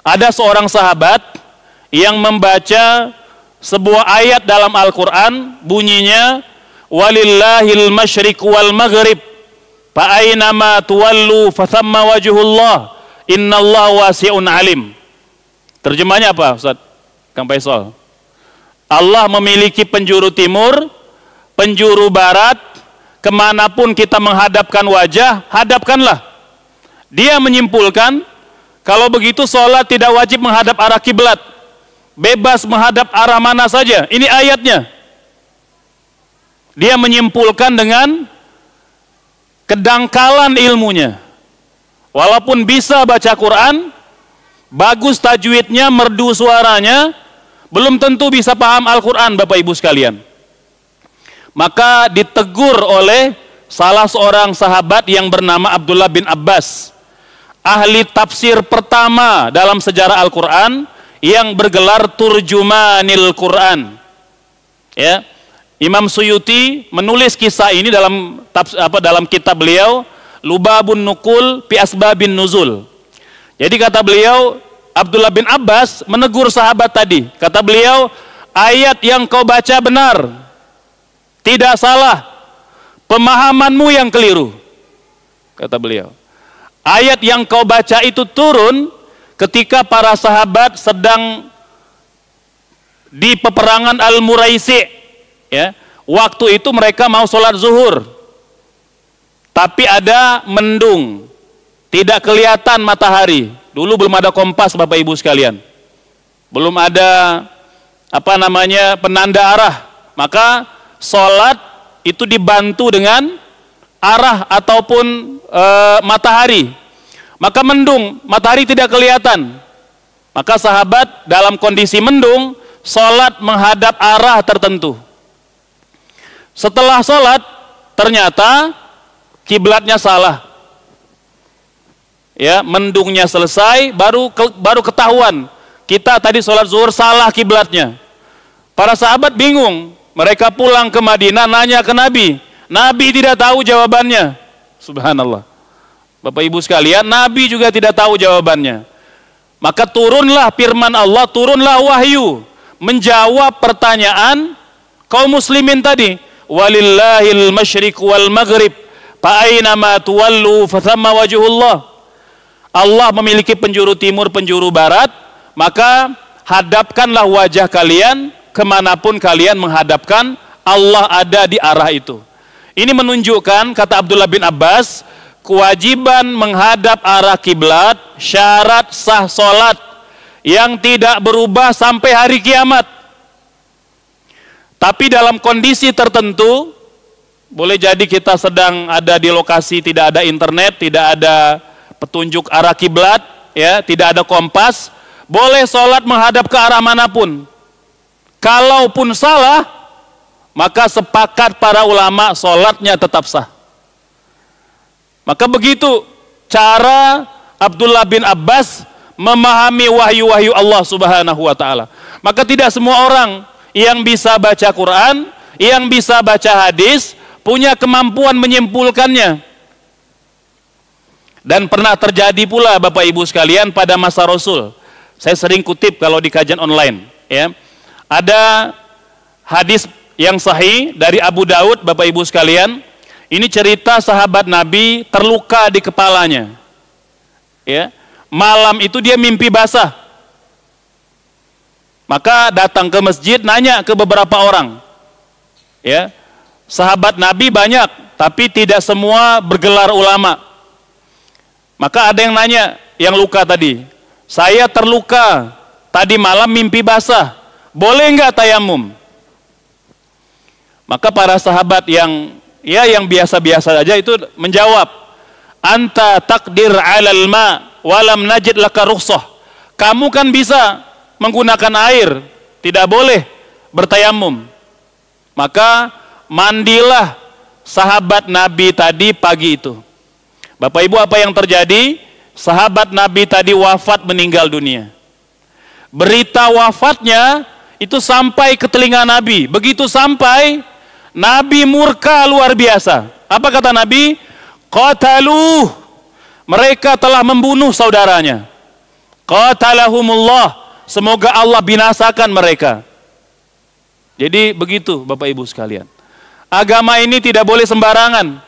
Ada seorang sahabat yang membaca sebuah ayat dalam Al-Quran, bunyinya walillahil masyriq wal maghrib fa aynama tuwallu fathamma wajhullah innallaha wasi'un alim. Terjemahnya apa, Ustaz Kang Faisal? Allah memiliki penjuru timur, penjuru barat, kemanapun kita menghadapkan wajah, hadapkanlah. Dia menyimpulkan, kalau begitu sholat tidak wajib menghadap arah kiblat, bebas menghadap arah mana saja. Ini ayatnya. Dia menyimpulkan dengan kedangkalan ilmunya. Walaupun bisa baca Quran, bagus tajwidnya, merdu suaranya, belum tentu bisa paham Al-Quran, Bapak Ibu sekalian. Maka ditegur oleh salah seorang sahabat yang bernama Abdullah bin Abbas, ahli tafsir pertama dalam sejarah Al-Quran, yang bergelar Turjumanil Quran. Ya, Imam Suyuti menulis kisah ini dalam kitab beliau Lubabun Nukul Fi Asbabin Nuzul. Jadi kata beliau, Abdullah bin Abbas menegur sahabat tadi. Kata beliau, ayat yang kau baca benar, tidak salah, pemahamanmu yang keliru. Kata beliau, ayat yang kau baca itu turun ketika para sahabat sedang di peperangan Al-Muraisi. Ya, waktu itu mereka mau sholat zuhur, tapi ada mendung, tidak kelihatan matahari. Dulu belum ada kompas, Bapak Ibu sekalian, belum ada penanda arah. Maka sholat itu dibantu dengan arah ataupun matahari. Maka mendung, matahari tidak kelihatan. Maka sahabat dalam kondisi mendung, sholat menghadap arah tertentu. Setelah sholat, ternyata kiblatnya salah. Ya, mendungnya selesai, baru ketahuan kita tadi sholat zuhur salah kiblatnya. Para sahabat bingung, mereka pulang ke Madinah nanya ke Nabi. Nabi tidak tahu jawabannya. Subhanallah. Bapak Ibu sekalian, Nabi juga tidak tahu jawabannya. Maka turunlah firman Allah, turunlah wahyu menjawab pertanyaan kaum muslimin tadi. Walillahil masyriq wal maghrib fa aynama tuwallu fathamma wajhullah. Allah memiliki penjuru timur, penjuru barat, maka hadapkanlah wajah kalian kemanapun kalian menghadapkan, Allah ada di arah itu. Ini menunjukkan, kata Abdullah bin Abbas, kewajiban menghadap arah kiblat syarat sah solat yang tidak berubah sampai hari kiamat. Tapi dalam kondisi tertentu, boleh jadi kita sedang ada di lokasi tidak ada internet, tidak ada petunjuk arah kiblat, ya, tidak ada kompas, boleh sholat menghadap ke arah manapun. Kalaupun salah, maka sepakat para ulama sholatnya tetap sah. Maka begitu cara Abdullah bin Abbas memahami wahyu-wahyu Allah Subhanahu wa ta'ala. Maka tidak semua orang yang bisa baca Quran, yang bisa baca hadis, punya kemampuan menyimpulkannya. Dan pernah terjadi pula, Bapak Ibu sekalian, pada masa Rasul. Saya sering kutip kalau di kajian online, ya. Ada hadis yang sahih dari Abu Daud, Bapak Ibu sekalian. Ini cerita sahabat Nabi terluka di kepalanya. Ya. Malam itu dia mimpi basah. Maka datang ke masjid, nanya ke beberapa orang. Ya. Sahabat Nabi banyak, tapi tidak semua bergelar ulama. Maka ada yang nanya, yang luka tadi, saya terluka, tadi malam mimpi basah, boleh nggak tayamum? Maka para sahabat yang biasa-biasa aja itu menjawab, anta takdir alal ma walam najid laka rukhsah. Kamu kan bisa menggunakan air, tidak boleh bertayamum. Maka mandilah sahabat Nabi tadi pagi itu. Bapak Ibu, apa yang terjadi? Sahabat Nabi tadi wafat, meninggal dunia. Berita wafatnya itu sampai ke telinga Nabi. Begitu sampai, Nabi murka luar biasa. Apa kata Nabi? Qataluh, mereka telah membunuh saudaranya. Qatalahumullah, semoga Allah binasakan mereka. Jadi begitu Bapak Ibu sekalian. Agama ini tidak boleh sembarangan.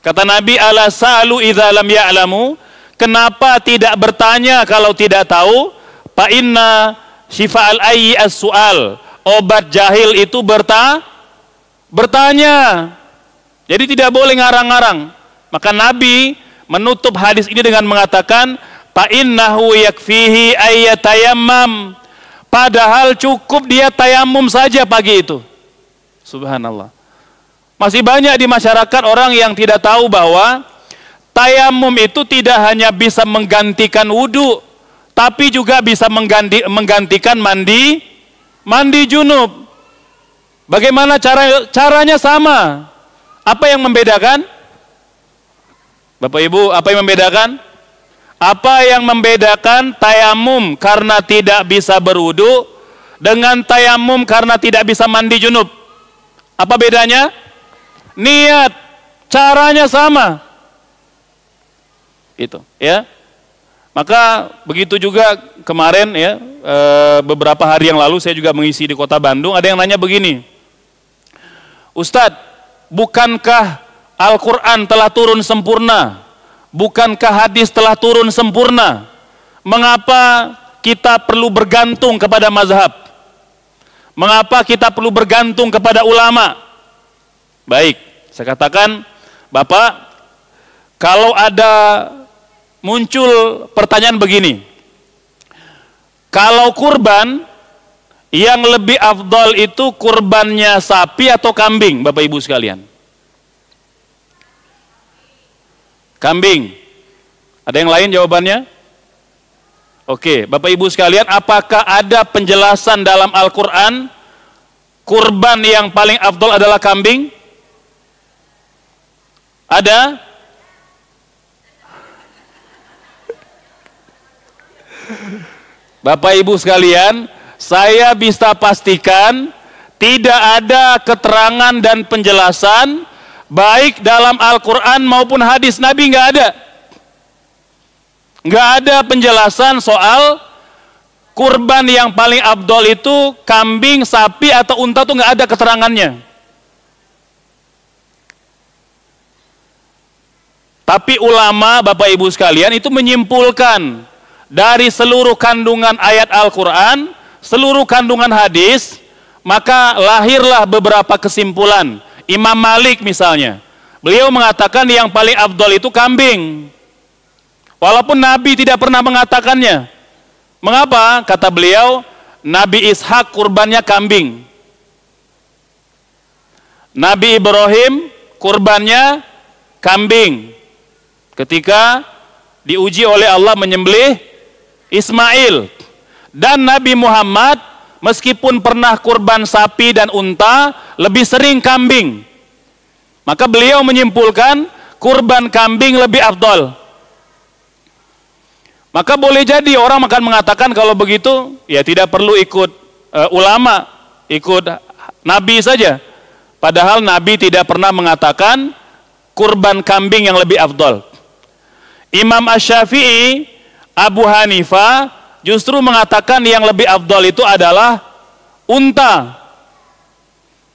Kata Nabi, ala sa'alu idza lam ya'lamu, kenapa tidak bertanya kalau tidak tahu? Fa inna syifa'al ayyi as-su'al, obat jahil itu bertanya. Jadi tidak boleh ngarang-ngarang. Maka Nabi menutup hadis ini dengan mengatakan, fa innahu yakfihi ayyatayammam, padahal cukup dia tayamum saja pagi itu. Subhanallah. Masih banyak di masyarakat orang yang tidak tahu bahwa tayamum itu tidak hanya bisa menggantikan wudhu, tapi juga bisa menggantikan mandi junub. Bagaimana caranya sama? Apa yang membedakan? Bapak Ibu, apa yang membedakan? Apa yang membedakan tayamum karena tidak bisa berwudu dengan tayamum karena tidak bisa mandi junub? Apa bedanya? Niat, caranya sama. Itu, ya. Maka begitu juga kemarin ya, beberapa hari yang lalu saya juga mengisi di Kota Bandung, ada yang nanya begini. Ustadz, bukankah Al-Quran telah turun sempurna? Bukankah hadis telah turun sempurna? Mengapa kita perlu bergantung kepada mazhab? Mengapa kita perlu bergantung kepada ulama? Baik, saya katakan, Bapak, kalau ada muncul pertanyaan begini, kalau kurban yang lebih afdal itu kurbannya sapi atau kambing, Bapak Ibu sekalian? Kambing. Ada yang lain jawabannya? Oke, Bapak Ibu sekalian, apakah ada penjelasan dalam Al-Quran kurban yang paling afdal adalah kambing? Ada? Bapak Ibu sekalian, saya bisa pastikan tidak ada keterangan dan penjelasan baik dalam Al-Quran maupun hadis Nabi, nggak ada. Nggak ada penjelasan soal kurban yang paling afdol itu kambing, sapi, atau unta, tuh nggak ada keterangannya. Tapi ulama, Bapak Ibu sekalian, itu menyimpulkan dari seluruh kandungan ayat Al-Quran, seluruh kandungan hadis, maka lahirlah beberapa kesimpulan. Imam Malik misalnya, beliau mengatakan yang paling afdol itu kambing. Walaupun Nabi tidak pernah mengatakannya. Mengapa? Kata beliau, Nabi Ishak kurbannya kambing. Nabi Ibrahim kurbannya kambing. Ketika diuji oleh Allah menyembelih Ismail. Dan Nabi Muhammad meskipun pernah kurban sapi dan unta, lebih sering kambing. Maka beliau menyimpulkan kurban kambing lebih afdol. Maka boleh jadi orang akan mengatakan kalau begitu ya tidak perlu ikut ulama, ikut Nabi saja. Padahal Nabi tidak pernah mengatakan kurban kambing yang lebih afdol. Imam Asy-Syafi'i, Abu Hanifah justru mengatakan yang lebih afdol itu adalah unta.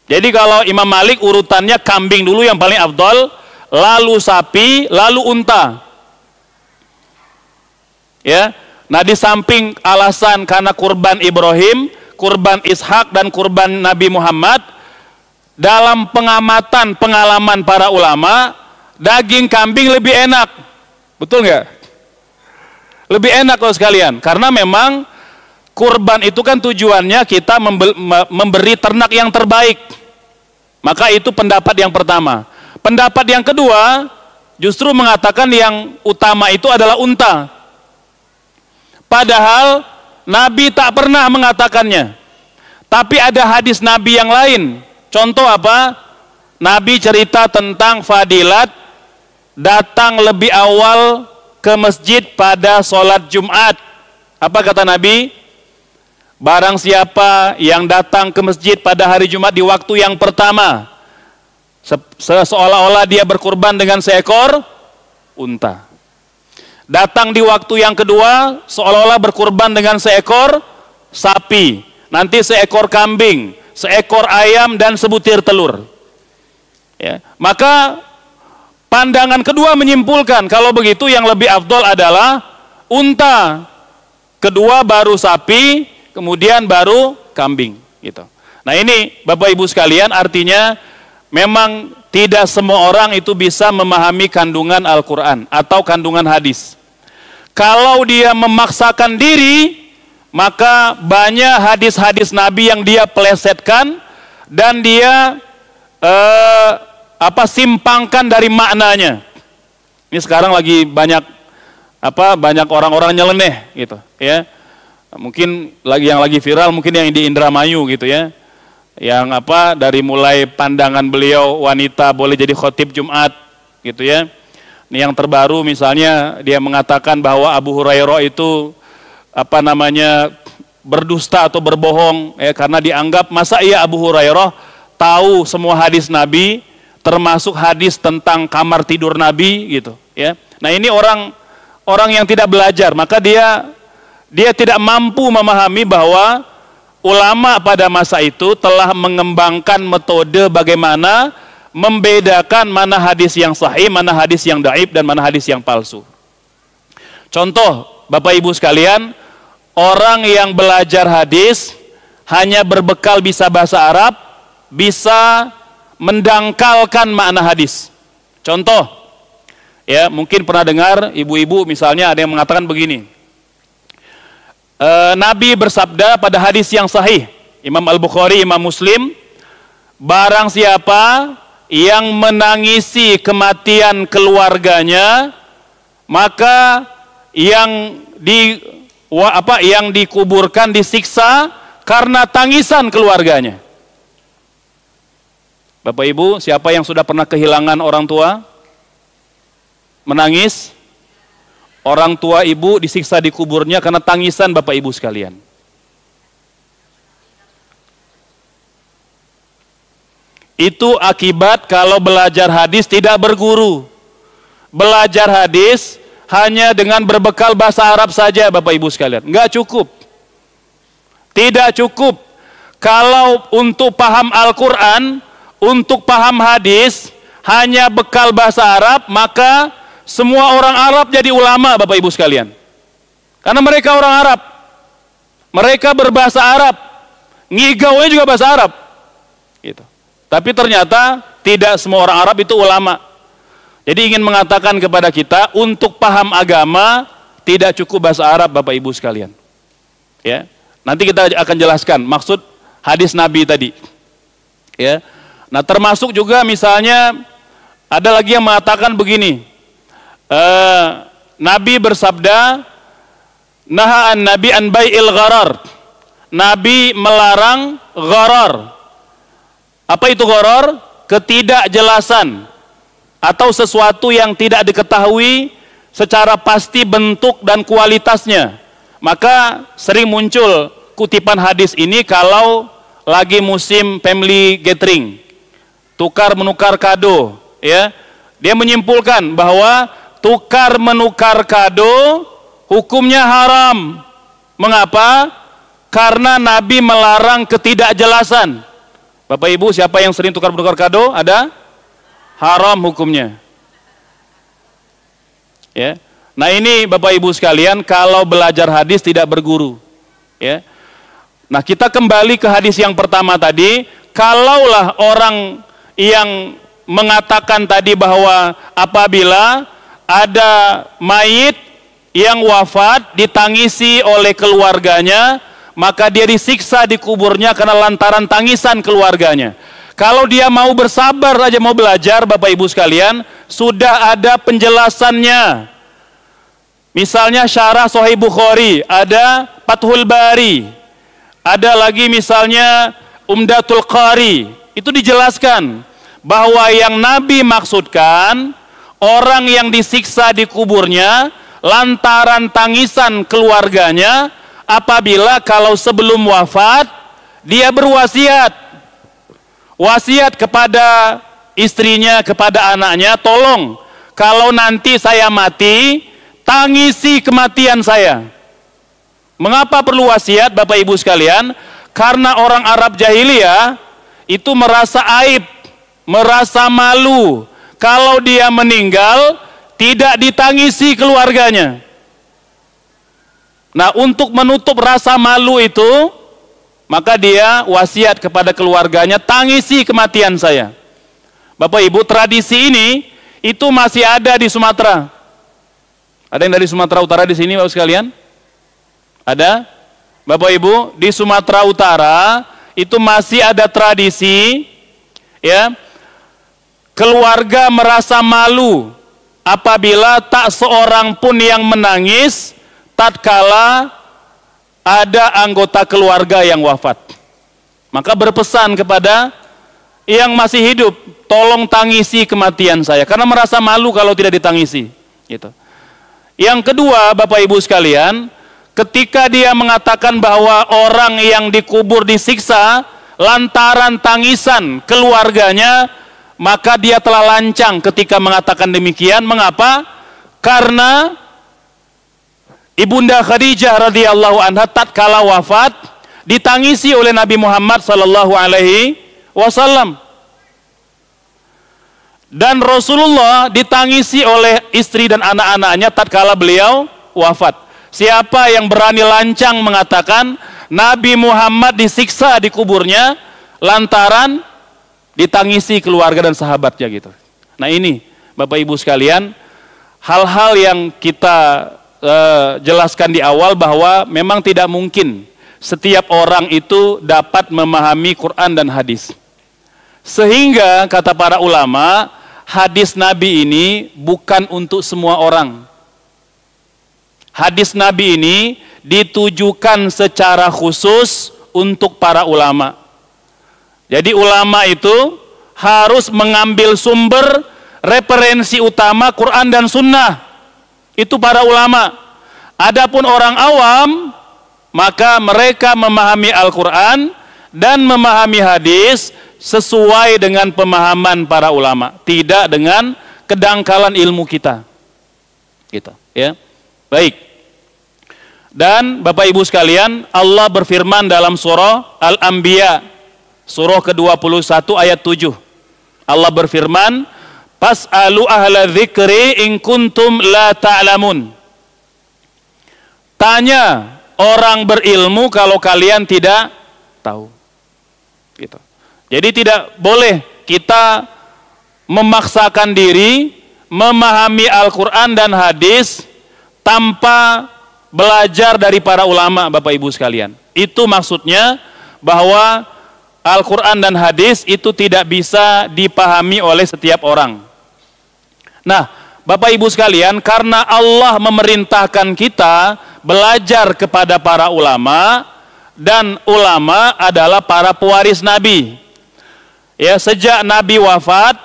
Jadi kalau Imam Malik urutannya kambing dulu yang paling afdol, lalu sapi, lalu unta. Ya, nah di samping alasan karena kurban Ibrahim, kurban Ishak, dan kurban Nabi Muhammad, dalam pengamatan pengalaman para ulama, daging kambing lebih enak. Betul nggak? Lebih enak loh sekalian, karena memang kurban itu kan tujuannya kita memberi ternak yang terbaik. Maka itu pendapat yang pertama. Pendapat yang kedua justru mengatakan yang utama itu adalah unta. Padahal Nabi tak pernah mengatakannya. Tapi ada hadis Nabi yang lain. Contoh apa? Nabi cerita tentang fadilat datang lebih awal ke masjid pada sholat Jumat. Apa kata Nabi? Barang siapa yang datang ke masjid pada hari Jumat di waktu yang pertama, seolah-olah dia berkurban dengan seekor unta. Datang di waktu yang kedua seolah-olah berkurban dengan seekor sapi, nanti seekor kambing, seekor ayam dan sebutir telur. Ya, maka pandangan kedua menyimpulkan kalau begitu yang lebih afdol adalah unta, kedua baru sapi, kemudian baru kambing gitu. Nah ini Bapak Ibu sekalian, artinya memang tidak semua orang itu bisa memahami kandungan Al-Quran atau kandungan hadis. Kalau dia memaksakan diri, maka banyak hadis-hadis Nabi yang dia pelesetkan dan dia simpangkan dari maknanya. Ini sekarang lagi banyak orang-orang nyeleneh gitu ya. Mungkin yang lagi viral mungkin yang di Indramayu gitu ya. Yang dari mulai pandangan beliau wanita boleh jadi khotib Jumat gitu ya. Ini yang terbaru misalnya dia mengatakan bahwa Abu Hurairah itu berdusta atau berbohong ya, karena dianggap masa iya Abu Hurairah tahu semua hadis Nabi termasuk hadis tentang kamar tidur Nabi gitu ya. Nah ini orang yang tidak belajar, maka dia tidak mampu memahami bahwa ulama pada masa itu telah mengembangkan metode bagaimana membedakan mana hadis yang sahih, mana hadis yang dhaif, dan mana hadis yang palsu. Contoh, Bapak Ibu sekalian, orang yang belajar hadis hanya berbekal bisa bahasa Arab, bisa mendangkalkan makna hadis. Contoh, ya mungkin pernah dengar ibu-ibu misalnya ada yang mengatakan begini, Nabi bersabda pada hadis yang sahih, Imam Al-Bukhari, Imam Muslim, barang siapa yang menangisi kematian keluarganya, maka yang dikuburkan disiksa karena tangisan keluarganya. Bapak Ibu, siapa yang sudah pernah kehilangan orang tua? Menangis? Orang tua ibu disiksa di kuburnya karena tangisan Bapak Ibu sekalian. Itu akibat kalau belajar hadis tidak berguru. Belajar hadis hanya dengan berbekal bahasa Arab saja Bapak Ibu sekalian. Enggak cukup. Tidak cukup. Kalau untuk paham Al-Quran, untuk paham hadis, hanya bekal bahasa Arab, maka semua orang Arab jadi ulama Bapak Ibu sekalian. Karena mereka orang Arab. Mereka berbahasa Arab. Ngigaunya juga bahasa Arab. Gitu. Tapi ternyata tidak semua orang Arab itu ulama. Jadi ingin mengatakan kepada kita, untuk paham agama tidak cukup bahasa Arab Bapak Ibu sekalian. Ya, nanti kita akan jelaskan maksud hadis Nabi tadi. Ya, nah termasuk juga misalnya ada lagi yang mengatakan begini, Nabi bersabda, nahaan Nabi an bai'il gharar. Nabi melarang gharar. Apa itu gharar? Ketidakjelasan atau sesuatu yang tidak diketahui secara pasti bentuk dan kualitasnya. Maka sering muncul kutipan hadis ini kalau lagi musim family gathering, tukar menukar kado, ya. Dia menyimpulkan bahwa tukar menukar kado hukumnya haram. Mengapa? Karena Nabi melarang ketidakjelasan. Bapak Ibu, siapa yang sering tukar menukar kado? Ada? Haram hukumnya. Ya. Nah ini Bapak Ibu sekalian, kalau belajar hadis tidak berguru. Ya. Nah kita kembali ke hadis yang pertama tadi. Kalaulah orang yang mengatakan tadi bahwa apabila ada mayit yang wafat ditangisi oleh keluarganya, maka dia disiksa di kuburnya karena lantaran tangisan keluarganya. Kalau dia mau bersabar aja, mau belajar Bapak Ibu sekalian, sudah ada penjelasannya. Misalnya syarah Sahih Bukhari, ada Fathul Bari, ada lagi misalnya Umdatul Qari. Itu dijelaskan bahwa yang Nabi maksudkan orang yang disiksa di kuburnya lantaran tangisan keluarganya, apabila kalau sebelum wafat dia berwasiat, wasiat kepada istrinya, kepada anaknya, tolong kalau nanti saya mati tangisi kematian saya. Mengapa perlu wasiat Bapak Ibu sekalian? Karena orang Arab jahiliyah itu merasa aib, merasa malu kalau dia meninggal tidak ditangisi keluarganya. Nah, untuk menutup rasa malu itu, maka dia wasiat kepada keluarganya, tangisi kematian saya. Bapak Ibu, tradisi ini itu masih ada di Sumatera. Ada yang dari Sumatera Utara di sini Bapak sekalian? Ada? Bapak Ibu, di Sumatera Utara itu masih ada tradisi, ya, keluarga merasa malu apabila tak seorang pun yang menangis tatkala ada anggota keluarga yang wafat. Maka berpesan kepada yang masih hidup, tolong tangisi kematian saya, karena merasa malu kalau tidak ditangisi. Gitu. Yang kedua, Bapak Ibu sekalian, ketika dia mengatakan bahwa orang yang dikubur disiksa lantaran tangisan keluarganya, maka dia telah lancang ketika mengatakan demikian. Mengapa? Karena Ibunda Khadijah radhiyallahu anha tatkala wafat ditangisi oleh Nabi Muhammad sallallahu alaihi wasallam. Dan Rasulullah ditangisi oleh istri dan anak-anaknya tatkala beliau wafat. Siapa yang berani lancang mengatakan Nabi Muhammad disiksa di kuburnya lantaran ditangisi keluarga dan sahabatnya gitu. Nah, ini Bapak Ibu sekalian, hal-hal yang kita jelaskan di awal bahwa memang tidak mungkin setiap orang itu dapat memahami Quran dan hadis. Sehingga kata para ulama, hadis Nabi ini bukan untuk semua orang. Hadis Nabi ini ditujukan secara khusus untuk para ulama. Jadi ulama itu harus mengambil sumber referensi utama Quran dan Sunnah. Itu para ulama. Adapun orang awam, maka mereka memahami Al-Quran dan memahami hadis sesuai dengan pemahaman para ulama, tidak dengan kedangkalan ilmu kita. Gitu, ya. Baik. Dan Bapak Ibu sekalian, Allah berfirman dalam surah Al-Anbiya, surah ke-21 ayat 7. Allah berfirman, "Fas'alu ahla dzikri in kuntum la ta'lamun." Tanya orang berilmu kalau kalian tidak tahu. Gitu. Jadi tidak boleh kita memaksakan diri memahami Al-Quran dan hadis tanpa belajar dari para ulama, Bapak Ibu sekalian. Itu maksudnya bahwa Al-Quran dan hadis itu tidak bisa dipahami oleh setiap orang. Nah, Bapak Ibu sekalian, karena Allah memerintahkan kita belajar kepada para ulama, dan ulama adalah para pewaris Nabi. Ya, sejak Nabi wafat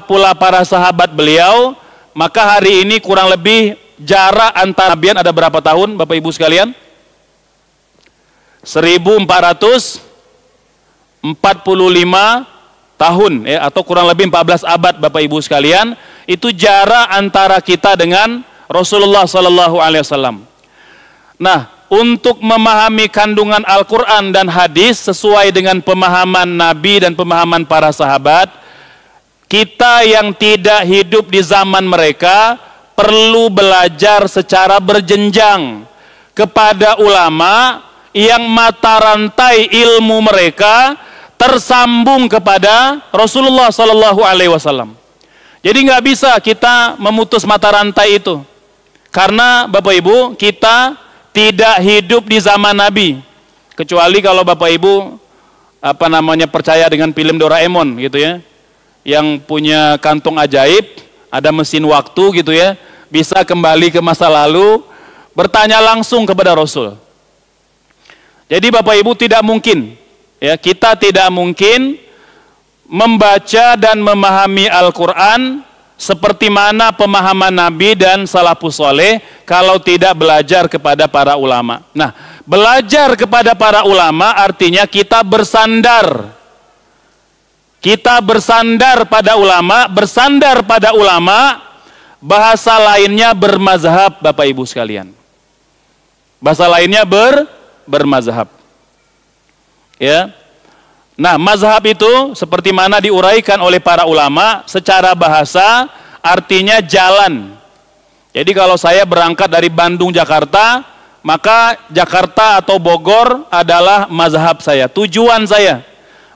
pula para sahabat beliau, maka hari ini kurang lebih jarak antara nabian ada berapa tahun Bapak Ibu sekalian? 1445 tahun, ya, atau kurang lebih 14 abad Bapak Ibu sekalian. Itu jarak antara kita dengan Rasulullah sallallahu alaihi wasallam. Nah, untuk memahami kandungan Al-Quran dan hadis sesuai dengan pemahaman Nabi dan pemahaman para sahabat, kita yang tidak hidup di zaman mereka perlu belajar secara berjenjang kepada ulama yang mata rantai ilmu mereka tersambung kepada Rasulullah Sallallahu Alaihi Wasallam. Jadi nggak bisa kita memutus mata rantai itu, karena Bapak Ibu kita tidak hidup di zaman Nabi, kecuali kalau Bapak Ibu percaya dengan film Doraemon gitu ya, yang punya kantung ajaib, ada mesin waktu gitu ya, bisa kembali ke masa lalu, bertanya langsung kepada Rasul. Jadi Bapak Ibu tidak mungkin, ya, kita tidak mungkin membaca dan memahami Al-Quran seperti mana pemahaman Nabi dan salafus soleh kalau tidak belajar kepada para ulama. Nah, belajar kepada para ulama artinya kita bersandar. Kita bersandar pada ulama bahasa lainnya bermazhab, Bapak Ibu sekalian. Bahasa lainnya bermazhab. Ya. Nah, mazhab itu seperti mana diuraikan oleh para ulama, secara bahasa artinya jalan. Jadi kalau saya berangkat dari Bandung Jakarta, maka Jakarta atau Bogor adalah mazhab saya, tujuan saya,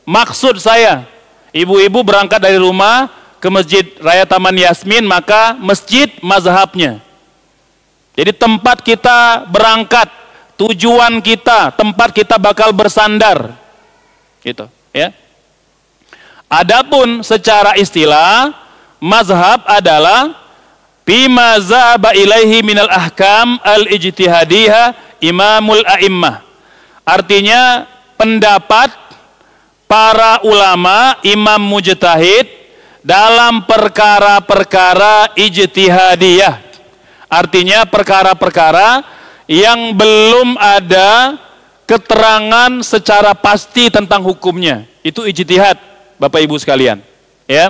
maksud saya. Ibu-ibu berangkat dari rumah ke Masjid Raya Taman Yasmin, maka masjid mazhabnya. Jadi tempat kita berangkat, tujuan kita, tempat kita bakal bersandar. Gitu, ya. Adapun secara istilah, mazhab adalah bima zaba ilaihi minal ahkam al-ijtihadiyah imamul a'immah. Artinya pendapat para ulama, imam mujtahid dalam perkara-perkara ijtihadiyah. Artinya perkara-perkara yang belum ada keterangan secara pasti tentang hukumnya. Itu ijtihad, Bapak Ibu sekalian. Ya.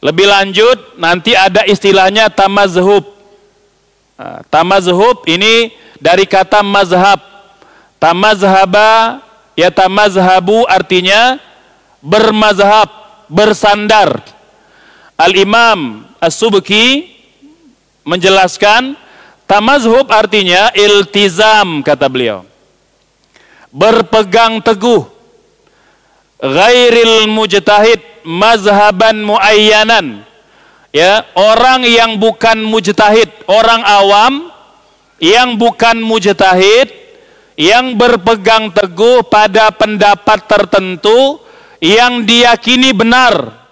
Lebih lanjut, nanti ada istilahnya tamazhub. Nah, tamazhub ini dari kata mazhab. Tamazhaba, ya tamazhabu artinya bermazhab, bersandar. Al-Imam As-Subki menjelaskan, tamazhub artinya iltizam, kata beliau. Berpegang teguh, ghairil mujtahid mazhaban muayyanan, ya, orang yang bukan mujtahid, orang awam yang bukan mujtahid, yang berpegang teguh pada pendapat tertentu yang diyakini benar,